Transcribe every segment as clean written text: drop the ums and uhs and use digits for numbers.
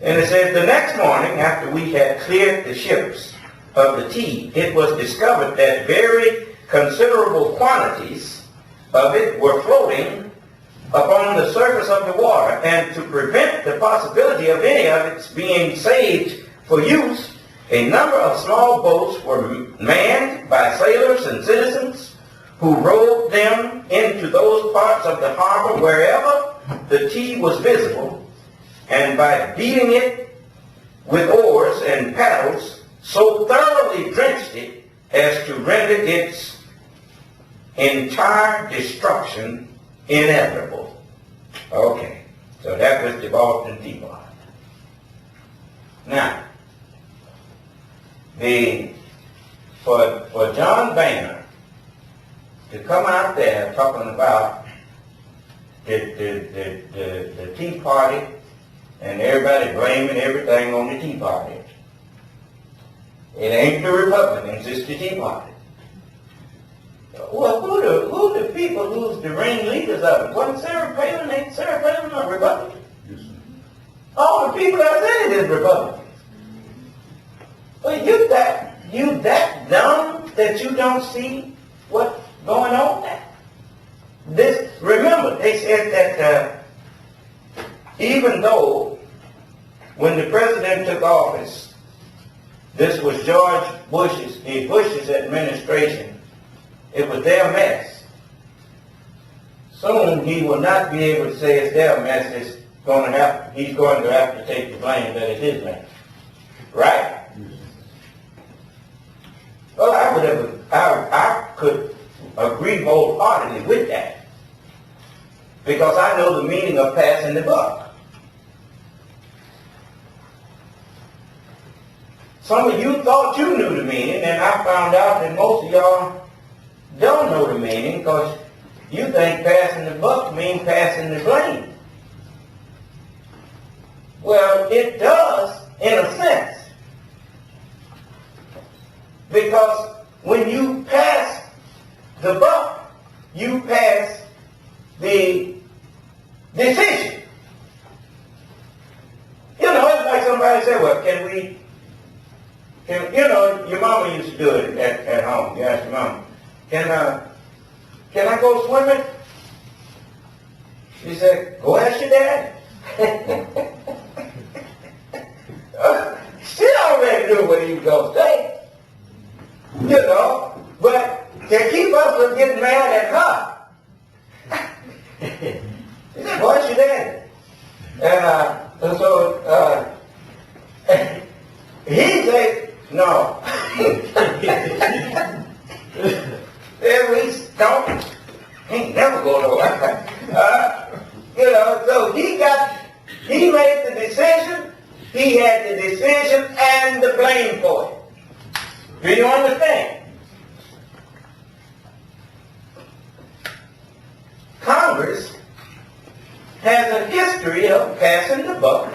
And it says, the next morning, after we had cleared the ships of the tea, it was discovered that very considerable quantities of it were floating upon the surface of the water, and to prevent the possibility of any of its being saved for use, a number of small boats were manned by sailors and citizens who rowed them into those parts of the harbor wherever the tea was visible, and by beating it with oars and paddles, so thoroughly drenched it as to render its entire destruction inevitable. Okay, so that was the Boston Tea Party. Now, for John Boehner to come out there talking about the Tea Party and everybody blaming everything on the Tea Party, it ain't the Republicans, it's the Tea Party. Well, who the people who's the ringleaders of it? Wasn't Sarah Palin? Ain't Sarah Palin a Republican? Yes, sir. All the people that said it is Republicans. Well, you that dumb that you don't see what's going on there? Remember, they said that even though when the president took office, this was George Bush's administration, it was their mess. Soon he will not be able to say it's their mess. He's going to have to take the blame that it's his mess. Right? Well, I could agree wholeheartedly with that, because I know the meaning of passing the buck. Some of you thought you knew the meaning, and I found out that most of y'all don't know the meaning, because you think passing the buck means passing the blame. Well, it does in a sense, because when you pass the buck, you pass the decision. You know, it's like somebody said, well, your mama used to do it at home. You ask your mama, can I go swimming? She said, go ask your dad. She already knew what he was going to say. You know, but to keep us from getting mad at her, he said, go ask your dad. And so he said, no. Then we don't. He never go nowhere. You know, so he made the decision. He had the decision and the blame for it. Do you understand? Congress has a history of passing the buck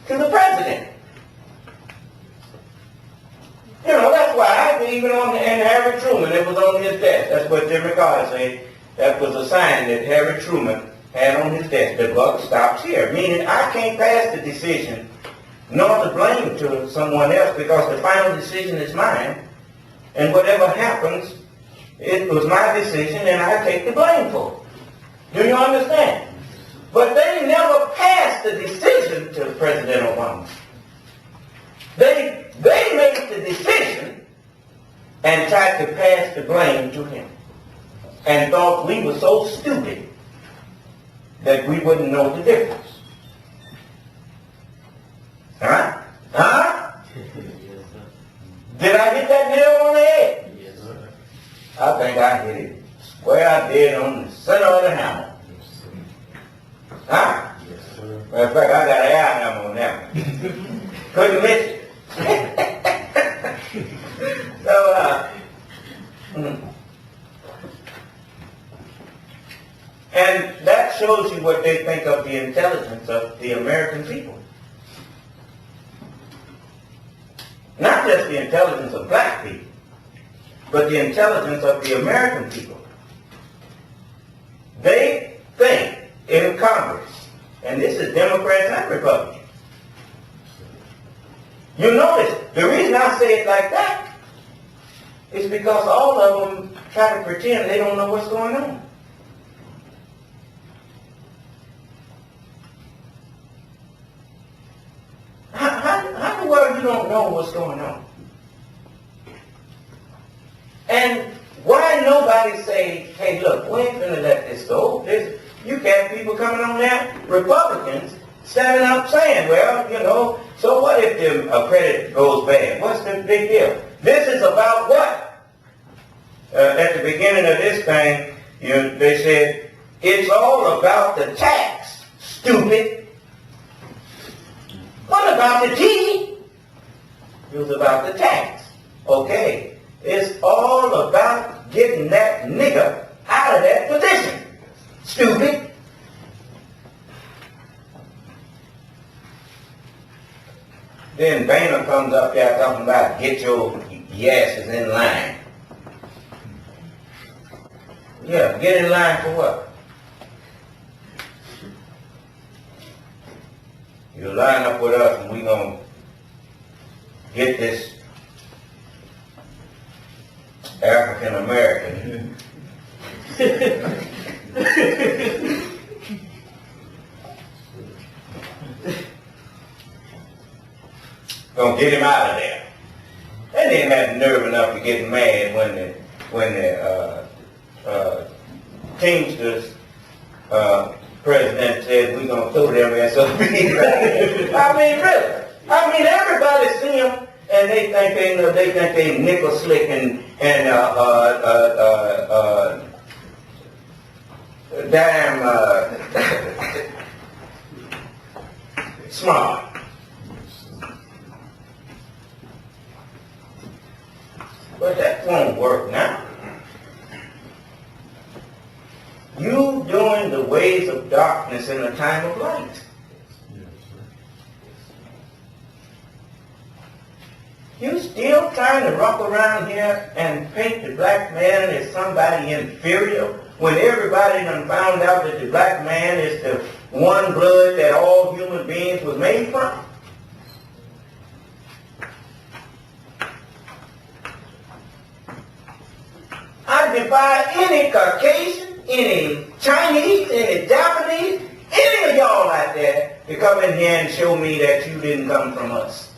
to the president. You know, that's why even in Harry Truman, it was on his desk. That's what Jimmy Carter said. That was a sign that Harry Truman had on his desk. The buck stops here. Meaning I can't pass the decision nor the blame to someone else, because the final decision is mine. And whatever happens, it was my decision and I take the blame for it. Do you understand? But they never passed the decision to President Obama. They made the decision and tried to pass the blame to him, and thought we were so stupid that we wouldn't know the difference. Huh? Huh? Did I hit that nail on the head? Yes, sir. I think I hit it square I did on the center of the hammer. Yes, sir. Huh? Yes, sir. Matter of fact, I got an air hammer on that one. Couldn't miss it. So, and that shows you what they think of the intelligence of the American people. Not just the intelligence of black people, but the intelligence of the American people. They think in Congress, and this is Democrats and Republicans, You notice, the reason I say it like that is because all of them try to pretend they don't know what's going on. How in the world you don't know what's going on? And why nobody say, hey, look, we ain't finna let this go. You got people coming on there, Republicans, standing up saying, well, you know, so what if the credit goes bad? What's the big deal? This is about what? At the beginning of this thing, they said, it's all about the tax, stupid. What about the tea? It was about the tax. Okay. It's all about getting that nigger out of that position. Stupid. Then Boehner comes up there talking about get your asses in line. Yeah, get in line for what? You line up with us and we're going to get this African American. Gonna get him out of there. They didn't have the nerve enough to get mad when the Teamsters president said we're gonna throw them SOB. I mean, really. I mean, everybody see them and they think they nickel slick and damn smart. But that won't work now. You doing the ways of darkness in a time of light. You still trying to rock around here and paint the black man as somebody inferior when everybody done found out that the black man is the one blood that all human beings was made from? I defy any Caucasian, any Chinese, any Japanese, any of y'all out there to come in here and show me that you didn't come from us.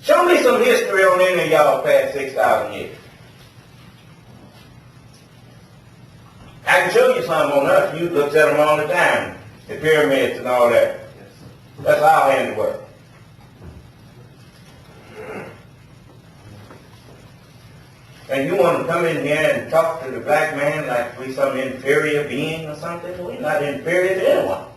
Show me some history on any of y'all past 6,000 years. I can show you some on us. You looked at them all the time. The pyramids and all that. That's our handiwork. And you want to come in here and talk to the black man like we some inferior being or something? We're not inferior to anyone.